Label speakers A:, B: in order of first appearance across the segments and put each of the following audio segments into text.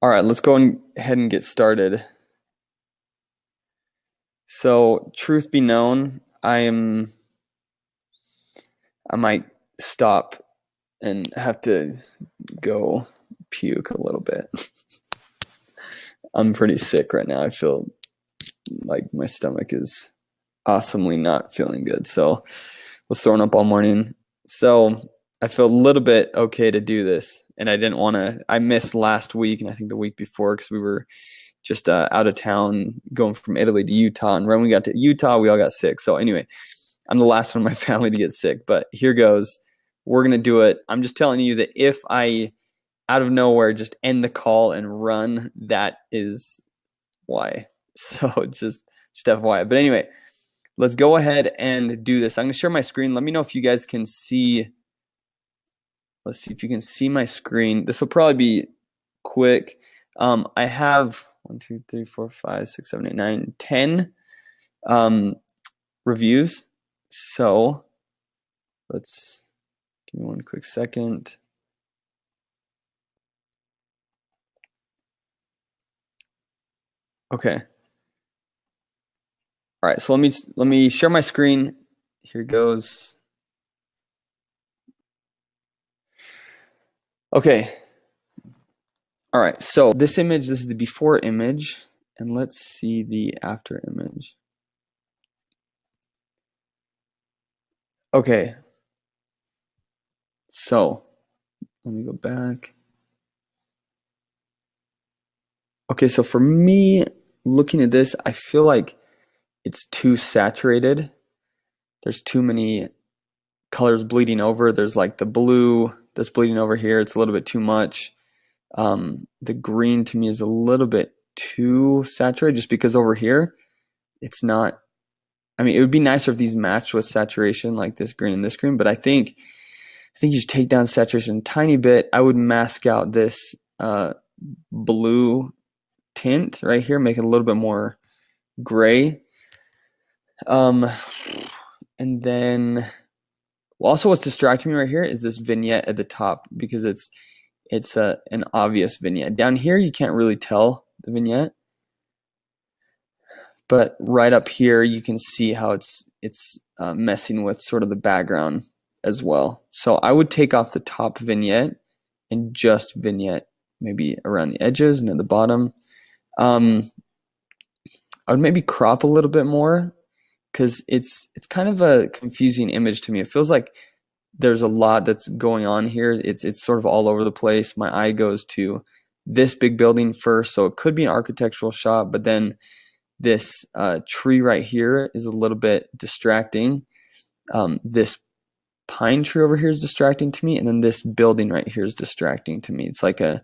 A: All right, let's go ahead and get started. So, truth be known, I might stop and have to go puke a little bit. I'm pretty sick right now. I feel like my stomach is awesomely not feeling good. So, was throwing up all morning. So, I feel a little bit okay to do this, and I didn't want to. I missed last week and I think the week before because we were just out of town going from Italy to Utah. And when we got to Utah, we all got sick. So anyway, I'm the last one in my family to get sick, but here goes. We're going to do it. I'm just telling you that if I out of nowhere just end the call and run, that is why. So just FYI. But anyway, let's go ahead and do this. I'm going to share my screen. Let me know if you guys can see. Let's see if you can see my screen. This will probably be quick. I have 1, 2, 3, 4, 5, 6, 7, 8, 9, 10 reviews. So let's give me one quick second. Okay. All right. So let me share my screen. Here goes. Okay. All right. So this is the before image, and let's see the after image. Okay. So let me go back. Okay, so for me, looking at this, I feel like it's too saturated. There's too many colors bleeding over. There's like the blue that's bleeding over here. It's a little bit too much. The green to me is a little bit too saturated just because over here, it's not. I mean, it would be nicer if these matched with saturation like this green and this green, but I think you should take down saturation a tiny bit. I would mask out this blue tint right here, make it a little bit more gray. And then also what's distracting me right here is this vignette at the top because it's an obvious vignette. Down here you can't really tell the vignette, but right up here you can see how it's messing with sort of the background as well. So I would take off the top vignette and just vignette maybe around the edges and at the bottom. I would maybe crop a little bit more because it's kind of a confusing image to me. It feels like there's a lot that's going on here. It's sort of all over the place. My eye goes to this big building first, so it could be an architectural shot, but then this tree right here is a little bit distracting. This pine tree over here is distracting to me, and then this building right here is distracting to me. It's like a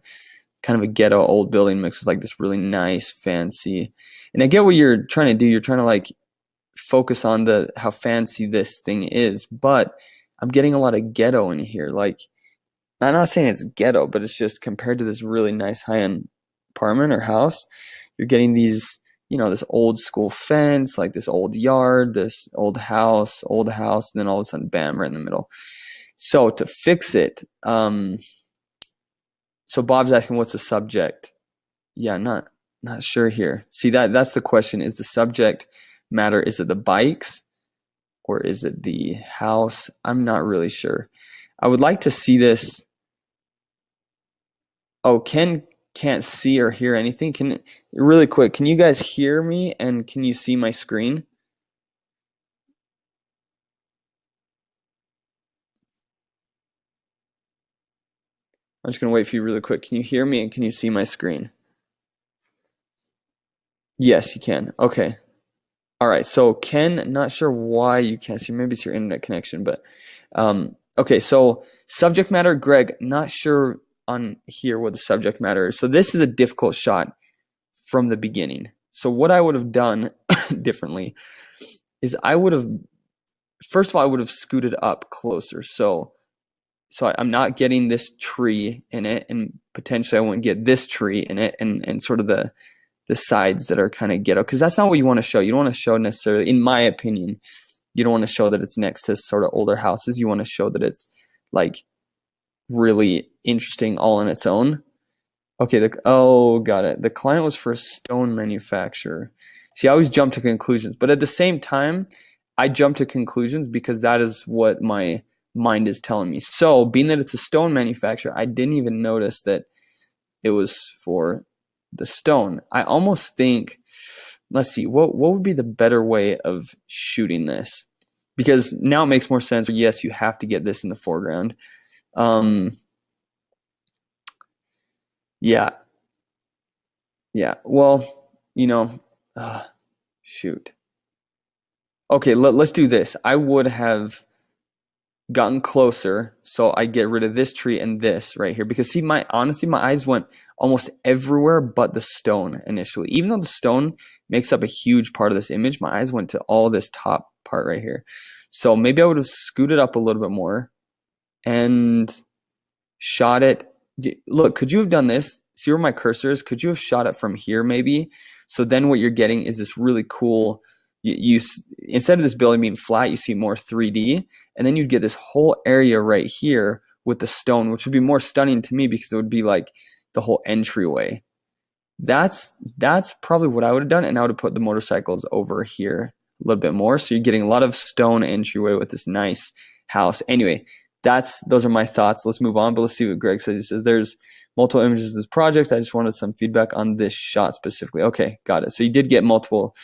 A: kind of a ghetto old building mixed with like this really nice fancy. And I get what you're trying to do. You're trying to like focus on how fancy this thing is, but I'm getting a lot of ghetto in here. Like, I'm not saying it's ghetto, but it's just compared to this really nice high-end apartment or house, you're getting these, this old school fence, like this old yard, this old house, and then all of a sudden, bam, right in the middle. So to fix it, so Bob's asking, what's the subject? Yeah, not sure here. See, that's the question. Is the subject matter, is it the bikes or is it the house? I'm not really sure. I would like to see this. Oh, Ken can't see or hear anything. Really quick, can you guys hear me and can you see my screen? I'm just going to wait for you really quick. Can you hear me and can you see my screen? Yes, you can. Okay. All right. So Ken, not sure why you can't see. Maybe it's your internet connection, but okay. So subject matter, Greg, not sure on here what the subject matter is. So this is a difficult shot from the beginning. So what I would have done differently is first of all, I would have scooted up closer. So I'm not getting this tree in it, and potentially I wouldn't get this tree in it, and sort of the sides that are kind of ghetto, because that's not what you want to show. You don't want to show necessarily, in my opinion, you don't want to show that it's next to sort of older houses. You want to show that it's like really interesting all on its own. Okay, oh, got it. The client was for a stone manufacturer. See, I always jump to conclusions, but at the same time, I jump to conclusions because that is what my mind is telling me. So, being that it's a stone manufacturer, I didn't even notice that it was for the stone. I almost think, let's see, what would be the better way of shooting this? Because now it makes more sense. Yes, you have to get this in the foreground. Um, yeah, yeah. Well, you know, uh, shoot. Okay, let's do this. I would have gotten closer, so I get rid of this tree and this right here. Because see, honestly, my eyes went almost everywhere but the stone initially. Even though the stone makes up a huge part of this image, my eyes went to all this top part right here. So maybe I would have scooted up a little bit more and shot it. Look, could you have done this? See where my cursor is? Could you have shot it from here maybe? So then what you're getting is this really cool, you instead of this building being flat, you see more 3D, and then you'd get this whole area right here with the stone, which would be more stunning to me because it would be like the whole entryway. That's probably what I would have done, and I would have put the motorcycles over here a little bit more. So you're getting a lot of stone entryway with this nice house. Anyway, those are my thoughts. Let's move on, but let's see what Greg says. He says there's multiple images of this project. I just wanted some feedback on this shot specifically. Okay, got it. So you did get multiple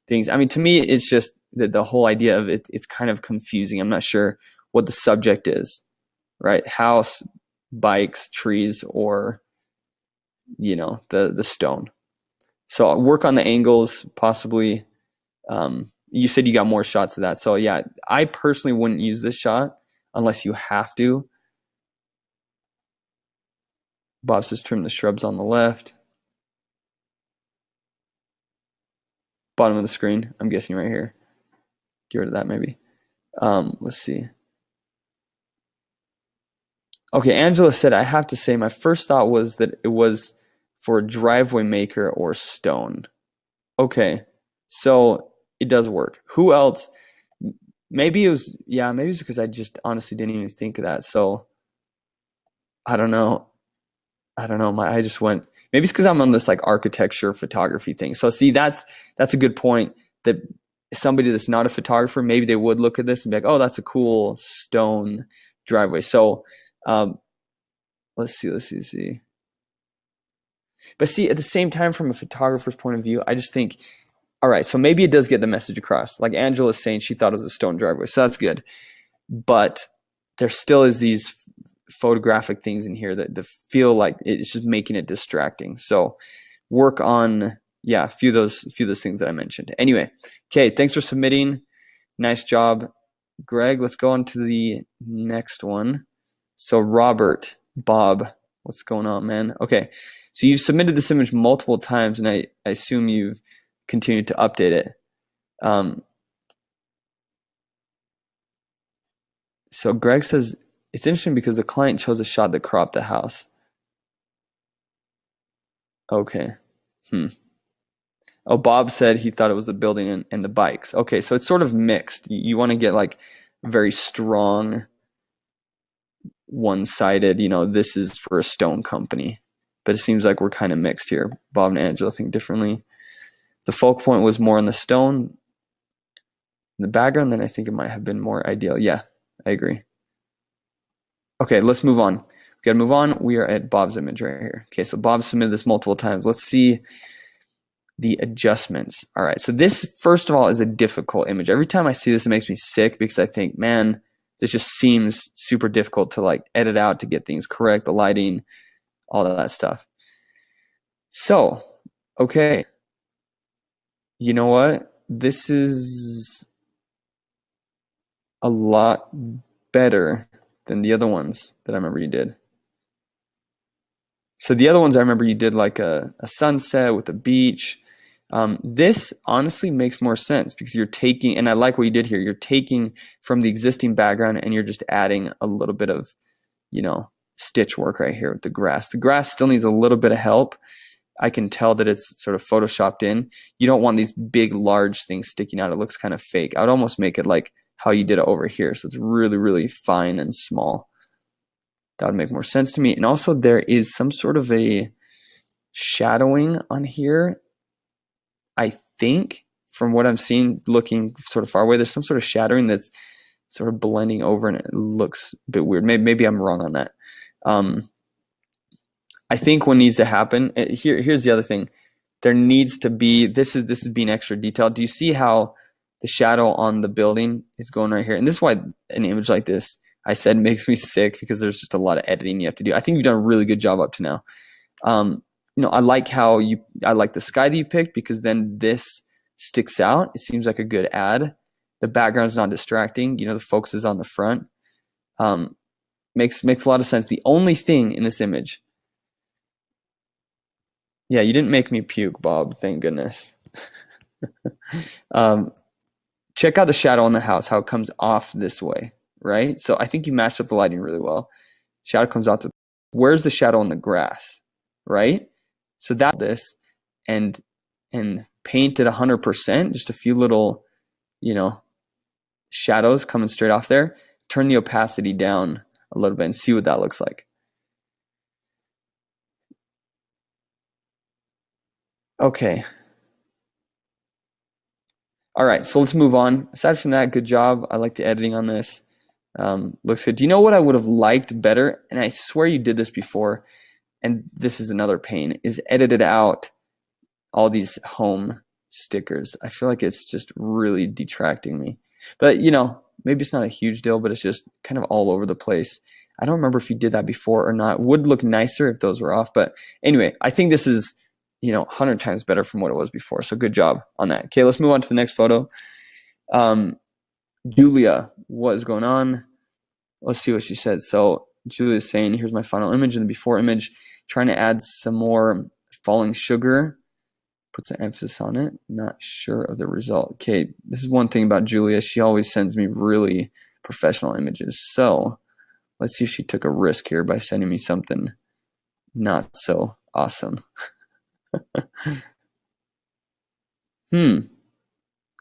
A: things. I mean, to me, it's just that the whole idea of it, it's kind of confusing. I'm not sure what the subject is, right? House, bikes, trees, or the stone. So I'll work on the angles, possibly. You said you got more shots of that. So yeah, I personally wouldn't use this shot unless you have to. Bob says trim the shrubs on the left. Bottom of the screen, I'm guessing right here. Get rid of that maybe. Let's see. Okay, Angela said, I have to say my first thought was that it was for a driveway maker or stone. Okay, so it does work. Who else? Maybe it was because I just honestly didn't even think of that. So I don't know. I just went, maybe it's because I'm on this like architecture photography thing. So see, that's a good point, that somebody that's not a photographer, maybe they would look at this and be like, oh, that's a cool stone driveway. So let's see. But see, at the same time, from a photographer's point of view, I just think, all right, so maybe it does get the message across. Like Angela's saying, she thought it was a stone driveway, so that's good. But there still is these photographic things in here that feel like it's just making it distracting. So work on, a few of those things that I mentioned. Anyway, okay, thanks for submitting. Nice job, Greg. Let's go on to the next one. So Robert, Bob, what's going on, man? Okay, so you've submitted this image multiple times, and I assume you've continued to update it. So Greg says, it's interesting because the client chose a shot that cropped the house. Okay. Oh, Bob said he thought it was the building and the bikes. Okay, so it's sort of mixed. You want to get like very strong, one-sided, this is for a stone company. But it seems like we're kind of mixed here. Bob and Angela think differently. The focal point was more on the stone in the background, then I think it might have been more ideal. Yeah, I agree. Okay, let's move on. We got to move on. We are at Bob's image right here. Okay, so Bob submitted this multiple times. Let's see the adjustments. All right, so this, first of all, is a difficult image. Every time I see this, it makes me sick because I think, man, this just seems super difficult to like edit out to get things correct, the lighting, all of that stuff. So, okay. You know what? This is a lot better than the other ones that I remember you did. So the other ones I remember you did like a sunset with a beach. This honestly makes more sense because you're taking, and I like what you did here, you're taking from the existing background and you're just adding a little bit of, stitch work right here with the grass. The grass still needs a little bit of help. I can tell that it's sort of photoshopped in. You don't want these big, large things sticking out. It looks kind of fake. I would almost make it like how you did it over here. So it's really, really fine and small. That would make more sense to me. And also there is some sort of a shadowing on here. I think from what I'm seeing, looking sort of far away, there's some sort of shadowing that's sort of blending over, and it looks a bit weird. Maybe I'm wrong on that. I think what needs to happen here's the other thing. There needs to be, this is being extra detailed. Do you see how the shadow on the building is going right here? And this is why an image like this, I said, makes me sick, because there's just a lot of editing you have to do. I think you've done a really good job up to now. I like I like the sky that you picked, because then this sticks out. It seems like a good ad. The background's not distracting. The focus is on the front. Makes a lot of sense. The only thing in this image, yeah, you didn't make me puke, Bob. Thank goodness. Check out the shadow on the house, how it comes off this way, right? So I think you matched up the lighting really well. Shadow comes out to, where's the shadow on the grass, right? So this and paint at 100%, just a few little, shadows coming straight off there. Turn the opacity down a little bit and see what that looks like. Okay. All right, so let's move on. Aside from that, good job. I like the editing on this. Looks good. Do you know what I would have liked better? And I swear you did this before, and this is another pain, is edited out all these home stickers. I feel like it's just really detracting me. But, maybe it's not a huge deal, but it's just kind of all over the place. I don't remember if you did that before or not. Would look nicer if those were off. But anyway, I think this is 100 times better from what it was before. So good job on that. Okay, let's move on to the next photo. Julia, what is going on? Let's see what she said. So Julia's saying, here's my final image and the before image, trying to add some more falling sugar. Puts an emphasis on it. Not sure of the result. Okay, this is one thing about Julia. She always sends me really professional images. So let's see if she took a risk here by sending me something not so awesome.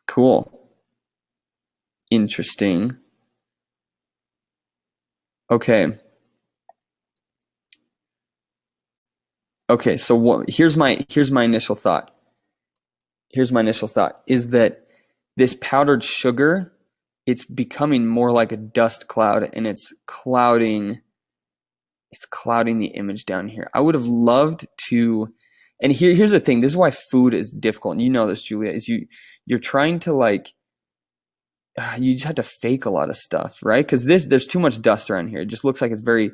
A: Cool. Interesting. Okay. Okay, so here's my initial thought. Here's my initial thought is that this powdered sugar, it's becoming more like a dust cloud, and it's clouding the image down here. I would have loved to, and here's the thing, this is why food is difficult. And you know this, Julia, is you're trying to you just have to fake a lot of stuff, right? Because there's too much dust around here. It just looks like it's very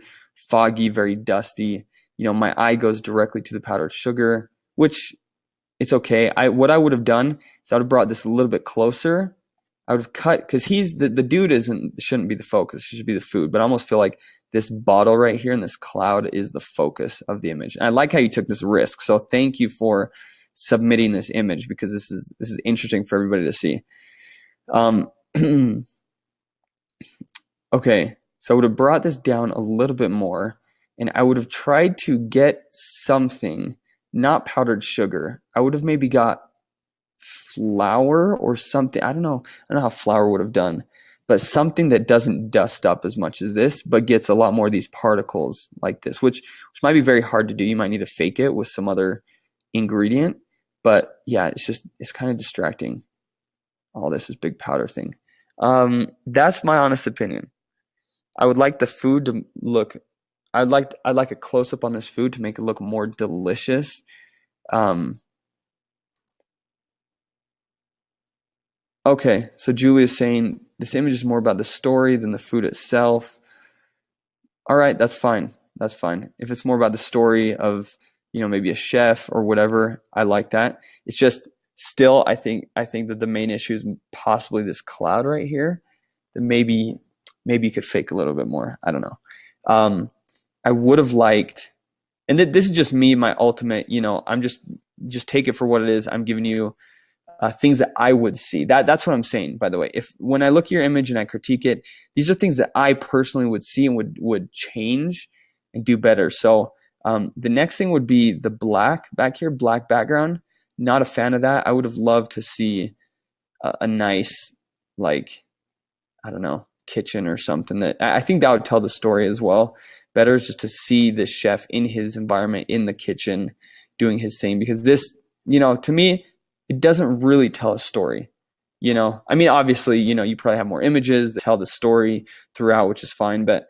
A: foggy, very dusty. My eye goes directly to the powdered sugar, which it's okay. What I would have done is I would have brought this a little bit closer. I would have cut, because the dude shouldn't be the focus. It should be the food. But I almost feel like this bottle right here and this cloud is the focus of the image. And I like how you took this risk. So thank you for submitting this image, because this is interesting for everybody to see. Okay, so I would have brought this down a little bit more, and I would have tried to get something, not powdered sugar. I would have maybe got flour or something. I don't know how flour would have done, but something that doesn't dust up as much as this, but gets a lot more of these particles like this, which might be very hard to do. You might need to fake it with some other ingredient, but yeah, it's kind of distracting. All this is big powder thing. That's my honest opinion. I would like the food to look, I'd like a close up on this food to make it look more delicious. Okay, so Julia's saying this image is more about the story than the food itself. All right, that's fine. That's fine. If it's more about the story of, maybe a chef or whatever, I like that. It's just still, I think that the main issue is possibly this cloud right here. That maybe you could fake a little bit more. I don't know. I would have liked, and this is just me, my ultimate, I'm just take it for what it is. I'm giving you things that I would see. That's what I'm saying, by the way. When I look at your image and I critique it, these are things that I personally would see and would change and do better. So the next thing would be the black back here, black background. Not a fan of that. I would have loved to see a nice, I don't know, kitchen or something. That I think that would tell the story as well. Better is just to see this chef in his environment, in the kitchen, doing his thing, because this, to me, it doesn't really tell a story. I mean, obviously, you probably have more images that tell the story throughout, which is fine, but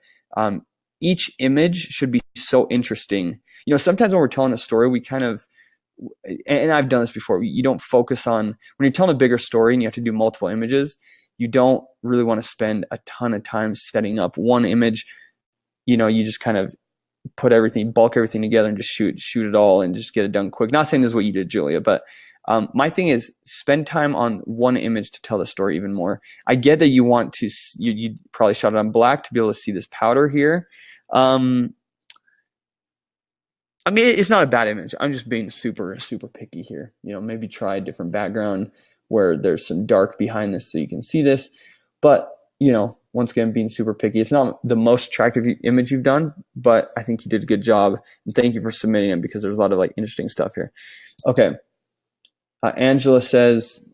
A: each image should be so interesting. Sometimes when we're telling a story, we kind of, and I've done this before, you don't focus on, when you're telling a bigger story and you have to do multiple images, you don't really want to spend a ton of time setting up one image. You just kind of bulk everything together and just shoot it all and just get it done quick. Not saying this is what you did, Julia, but my thing is spend time on one image to tell the story even more. I get that you want to, you probably shot it on black to be able to see this powder here. I mean, it's not a bad image. I'm just being super, super picky here. Maybe try a different background where there's some dark behind this so you can see this. But, once again, being super picky. It's not the most attractive image you've done, but I think you did a good job. And thank you for submitting it, because there's a lot of interesting stuff here. Okay. Angela says,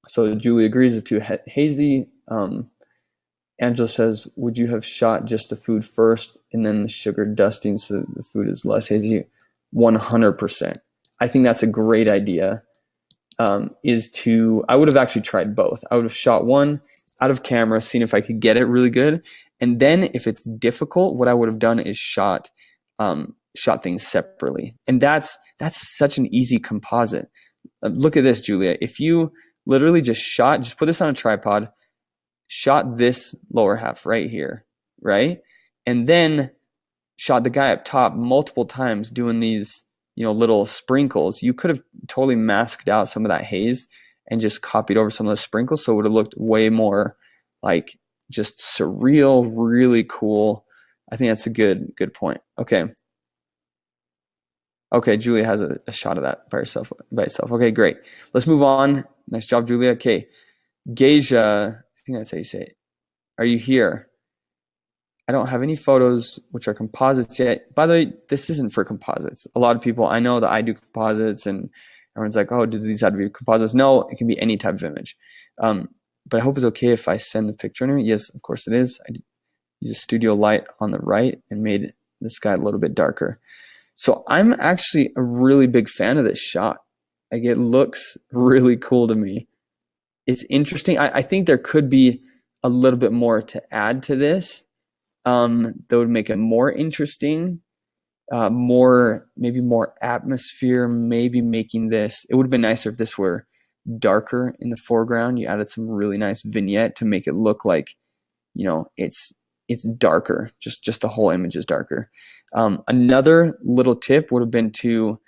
A: so Julie agrees it's too hazy. Angela says, would you have shot just the food first and then the sugar dusting so the food is less hazy? 100%. I think that's a great idea. I would have actually tried both. I would have shot one out of camera, seen if I could get it really good. And then if it's difficult, what I would have done is shot things separately. And that's such an easy composite. Look at this, Julia. If you literally just put this on a tripod, shot this lower half right here, right? And then shot the guy up top multiple times doing these, little sprinkles. You could have totally masked out some of that haze and just copied over some of the sprinkles, so it would have looked way more like just surreal, really cool. I think that's a good point. Okay, Julia has a shot of that by itself. Okay, great. Let's move on. Nice job, Julia. Okay, Geisha, I think that's how you say it. Are you here? I don't have any photos which are composites yet. By the way, this isn't for composites. A lot of people, I know that I do composites, and everyone's like, oh, do these have to be composites? No, it can be any type of image. But I hope it's okay if I send the picture anyway. Yes, of course it is. I used a studio light on the right and made this guy a little bit darker. So I'm actually a really big fan of this shot. It looks really cool to me. It's interesting. I think there could be a little bit more to add to this that would make it more interesting, maybe more atmosphere, maybe making this, it would have been nicer if this were darker in the foreground. You added some really nice vignette to make it look like, it's darker, just the whole image is darker. Another little tip would have been to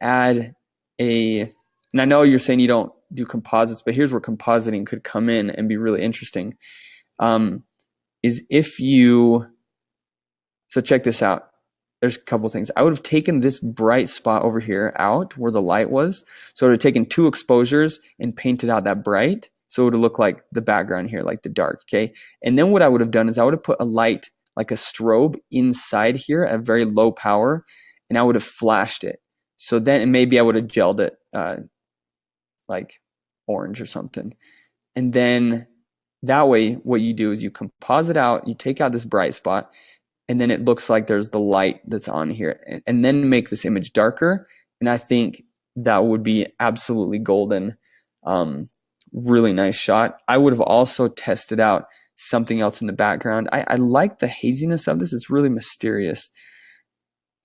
A: add and I know you're saying you don't do composites, but here's where compositing could come in and be really interesting. So check this out. There's a couple things. I would have taken this bright spot over here out where the light was. So I would have taken 2 exposures and painted out that bright. So it would have looked like the background here, like the dark, okay? And then what I would have done is I would have put a light, like a strobe inside here at very low power, and I would have flashed it. So then maybe I would have gelled it like orange or something. And then that way, what you do is you composite out, you take out this bright spot, and then it looks like there's the light that's on here, and then make this image darker. And I think that would be absolutely golden. Really nice shot. I would have also tested out something else in the background. I like the haziness of this. It's really mysterious.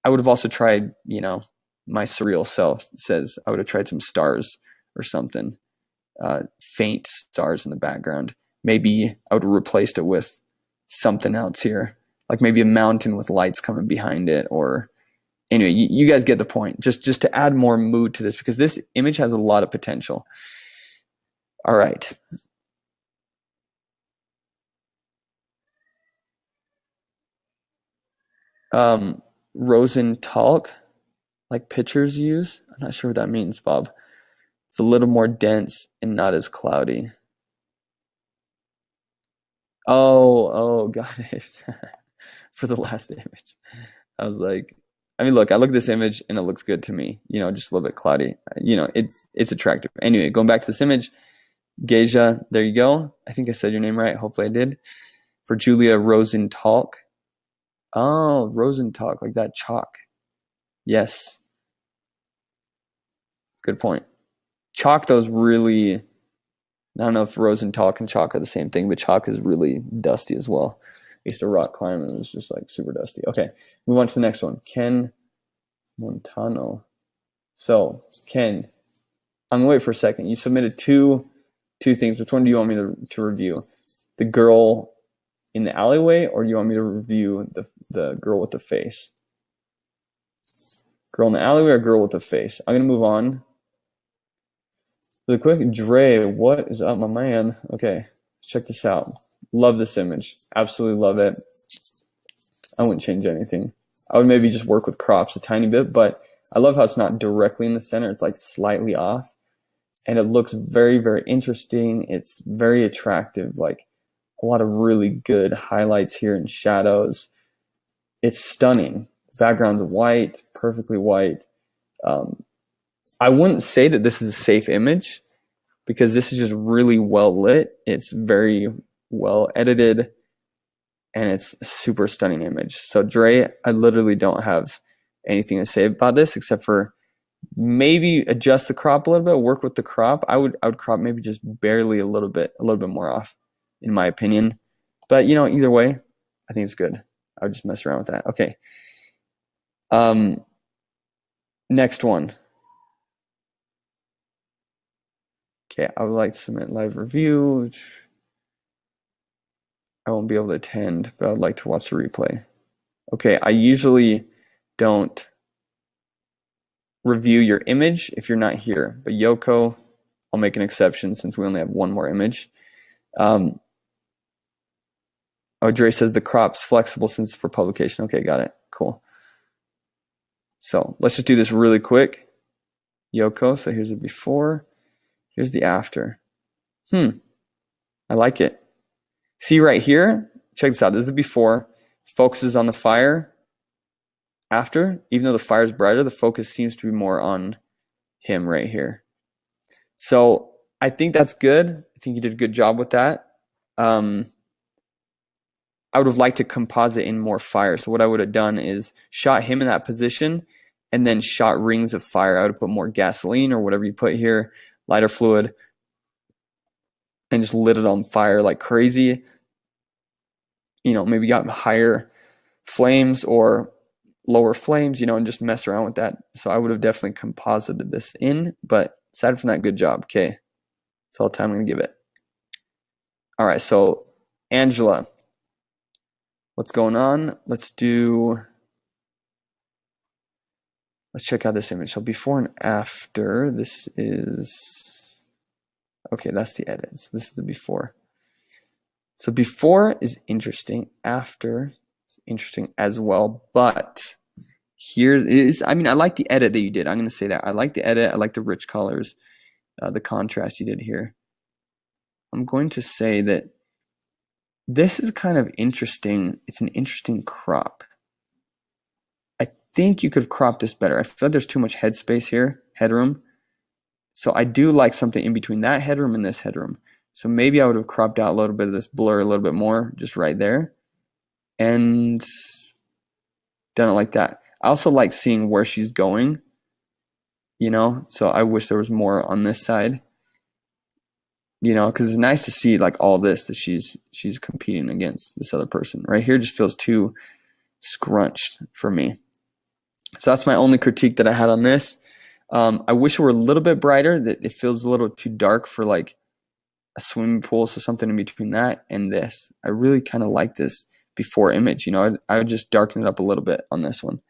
A: I would have also tried, my surreal self says I would have tried some stars or something, faint stars in the background. Maybe I would have replaced it with something else here, like maybe a mountain with lights coming behind it, or anyway, you guys get the point. Just to add more mood to this, because this image has a lot of potential. All right. Rosenthal, like pictures use. I'm not sure what that means, Bob. It's a little more dense and not as cloudy. Oh, got it. For the last image. I was like, look, I look at this image and it looks good to me, just a little bit cloudy. It's attractive. Anyway, going back to this image, Geisha, there you go. I think I said your name right. Hopefully I did. For Julia Rosenthal. Oh, Rosenthal, like that chalk. Yes. Good point. Chalk, though, is really, I don't know if Rosenthal and chalk are the same thing, but chalk is really dusty as well. I used to rock climb and it was just like super dusty. Okay, move on to the next one. Ken Montano. So, Ken, I'm gonna wait for a second. You submitted two things. Which one do you want me to review? The girl in the alleyway, or do you want me to review the girl with the face? Girl in the alleyway or girl with the face? I'm gonna move on. Really quick, Dre, what is up, my man? Okay, check this out. Love this image. Absolutely love it. I wouldn't change anything. I would maybe just work with crops a tiny bit, but I love how it's not directly in the center. It's like slightly off. And it looks very, very interesting. It's very attractive. Like a lot of really good highlights here and shadows. It's stunning. Background's white, perfectly white. I wouldn't say that this is a safe image because this is just really well lit. It's very well edited and it's a super stunning image. So Dre, I literally don't have anything to say about this except for maybe adjust the crop a little bit, work with the crop. I would crop maybe just barely a little bit more off, in my opinion. But you know, either way, I think it's good. I would just mess around with that. Okay. Next one. Okay, I would like to submit live review, which I won't be able to attend, but I would like to watch the replay. Okay, I usually don't review your image if you're not here, but Yoko, I'll make an exception since we only have one more image. Dre says the crop's flexible since it's for publication. Okay, got it. Cool. So let's just do this really quick. Yoko, so here's the before, here's the after. I like it. See right here, check this out. This is the before, focuses on the fire. After, even though the fire is brighter, the focus seems to be more on him right here. So I think that's good. I think you did a good job with that. I would have liked to composite in more fire. So what I would have done is shot him in that position and then shot rings of fire. I would have put more gasoline or whatever you put here, lighter fluid, and just lit it on fire like crazy. You know, maybe got higher flames or lower flames, you know, and just mess around with that. So I would have definitely composited this in, but aside from that, good job. Okay, that's all the time I'm going to give it. All right, so Angela, what's going on? Let's check out this image. So before and after, this is, okay, that's the edit. So this is the before. So before is interesting, after is interesting as well, but here is, I mean, I like the edit that you did. I'm going to say that. I like the edit. I like the rich colors, the contrast you did here. I'm going to say that this is kind of interesting. It's an interesting crop. I think you could crop this better. I feel like there's too much headspace here, headroom. So I do like something in between that headroom and this headroom. So maybe I would have cropped out a little bit of this blur a little bit more, just right there. And done it like that. I also like seeing where she's going, you know, so I wish there was more on this side, you know, because it's nice to see like all this that she's competing against this other person. Right here just feels too scrunched for me. So that's my only critique that I had on this. I wish it were a little bit brighter, that it feels a little too dark for like a swimming pool, so something in between that and this. I really kind of like this before image, you know, I would just darken it up a little bit on this one.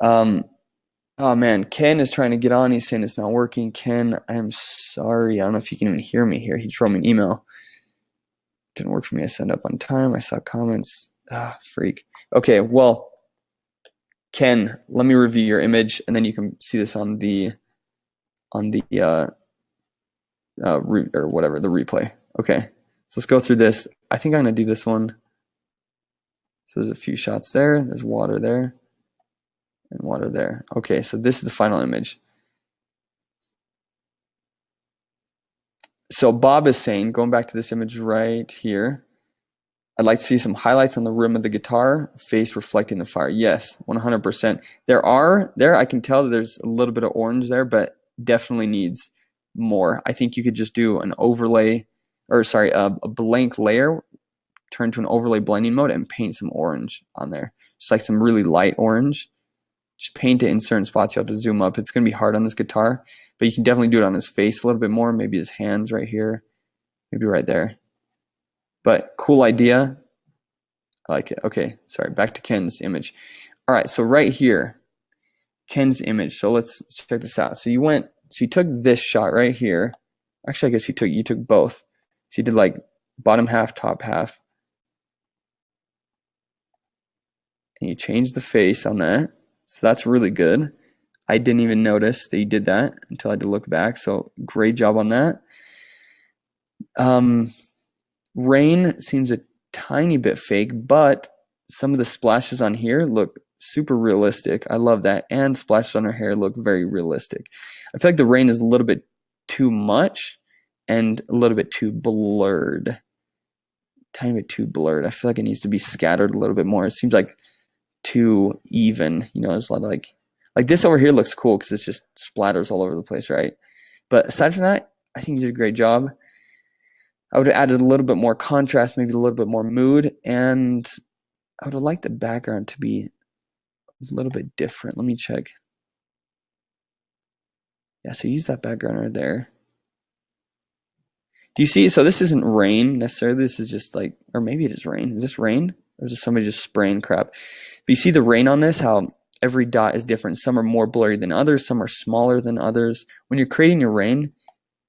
A: Oh man, Ken is trying to get on. He's saying it's not working. Ken, I'm sorry. I don't know if you can even hear me here. He just wrote me an email. Didn't work for me. I signed up on time. I saw comments. Freak. Okay, well, Ken, let me review your image, and then you can see this on the or whatever, the replay. Okay, so let's go through this. I think I'm gonna do this one. So there's a few shots there. There's water there. And water there. Okay, so this is the final image. So Bob is saying, going back to this image right here, I'd like to see some highlights on the rim of the guitar, face reflecting the fire. Yes, 100%. There I can tell that there's a little bit of orange there, but definitely needs more. I think you could just do an overlay, or sorry, a blank layer, turn to an overlay blending mode and paint some orange on there. Just like some really light orange. Just paint it in certain spots. You have to zoom up. It's going to be hard on this guitar, but you can definitely do it on his face a little bit more. Maybe his hands right here, maybe right there. But cool idea. I like it. Okay, sorry, back to Ken's image. All right, so right here, Ken's image. So let's check this out. So you took this shot right here. Actually, I guess you took both. So you did like bottom half, top half. And you changed the face on that. So that's really good. I didn't even notice that you did that until I had to look back. So great job on that. Rain seems a tiny bit fake, but some of the splashes on here look super realistic. I love that. And splashes on her hair look very realistic. I feel like the rain is a little bit too much and a little bit too blurred. Tiny bit too blurred. I feel like it needs to be scattered a little bit more. It seems like too even. You know, there's a lot of like this over here looks cool because it's just splatters all over the place, right? But aside from that, I think you did a great job. I would have added a little bit more contrast, maybe a little bit more mood, and I would have liked the background to be a little bit different. Let me check. Yeah, so use that background right there. Do you see? So this isn't rain necessarily. This is just like, or maybe it is rain. Is this rain? Or is this somebody just spraying crap? But you see the rain on this, how every dot is different. Some are more blurry than others. Some are smaller than others. When you're creating your rain,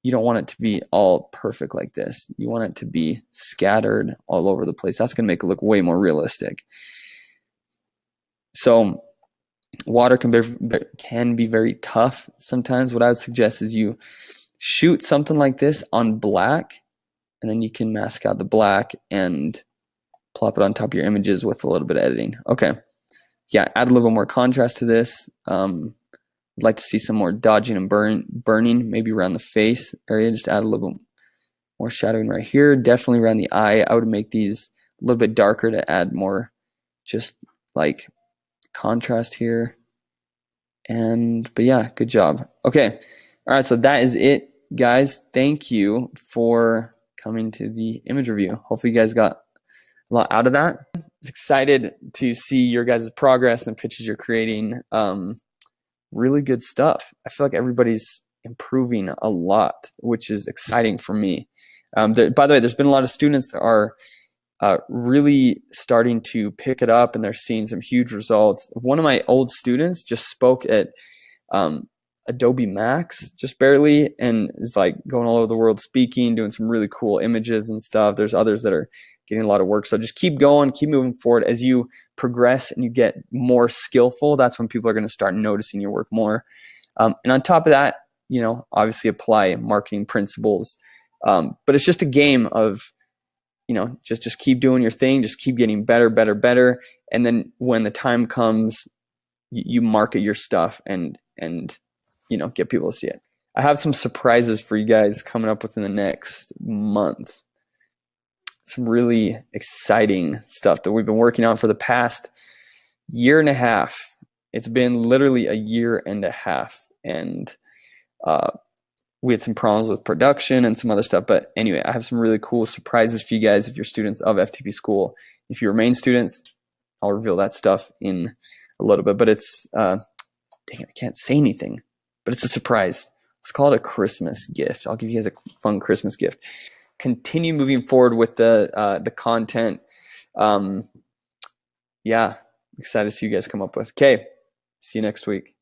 A: you don't want it to be all perfect like this. You want it to be scattered all over the place. That's going to make it look way more realistic. So water can be very tough sometimes. What I would suggest is you shoot something like this on black, and then you can mask out the black and plop it on top of your images with a little bit of editing. Okay. Yeah, add a little bit more contrast to this. I'd like to see some more dodging and burning, maybe around the face area. Just add a little bit more shadowing right here. Definitely around the eye. I would make these a little bit darker to add more just like contrast here. But yeah, good job. Okay. All right, so that is it, guys. Thank you for coming to the image review. Hopefully you guys got a lot out of that. I'm excited to see your guys' progress and the pictures you're creating. Really good stuff. I feel like everybody's improving a lot, which is exciting for me. By the way, there's been a lot of students that are really starting to pick it up, and they're seeing some huge results. One of my old students just spoke at Adobe Max, just barely, and is like going all over the world speaking, doing some really cool images and stuff. There's others that are getting a lot of work. So just keep going, keep moving forward. As you progress and you get more skillful, that's when people are going to start noticing your work more. And on top of that, you know, obviously apply marketing principles. But it's just a game of, you know, just keep doing your thing, just keep getting better, better, better. And then when the time comes, you market your stuff and you know, get people to see it. I have some surprises for you guys coming up within the next month. Some really exciting stuff that we've been working on for the past year and a half. It's been literally a year and a half, and we had some problems with production and some other stuff. But anyway, I have some really cool surprises for you guys if you're students of FTP School. If you remain students, I'll reveal that stuff in a little bit. But it's, dang it, I can't say anything. But it's a surprise. Let's call it a Christmas gift. I'll give you guys a fun Christmas gift. Continue moving forward with the content. Yeah, excited to see you guys come up with. Okay, see you next week.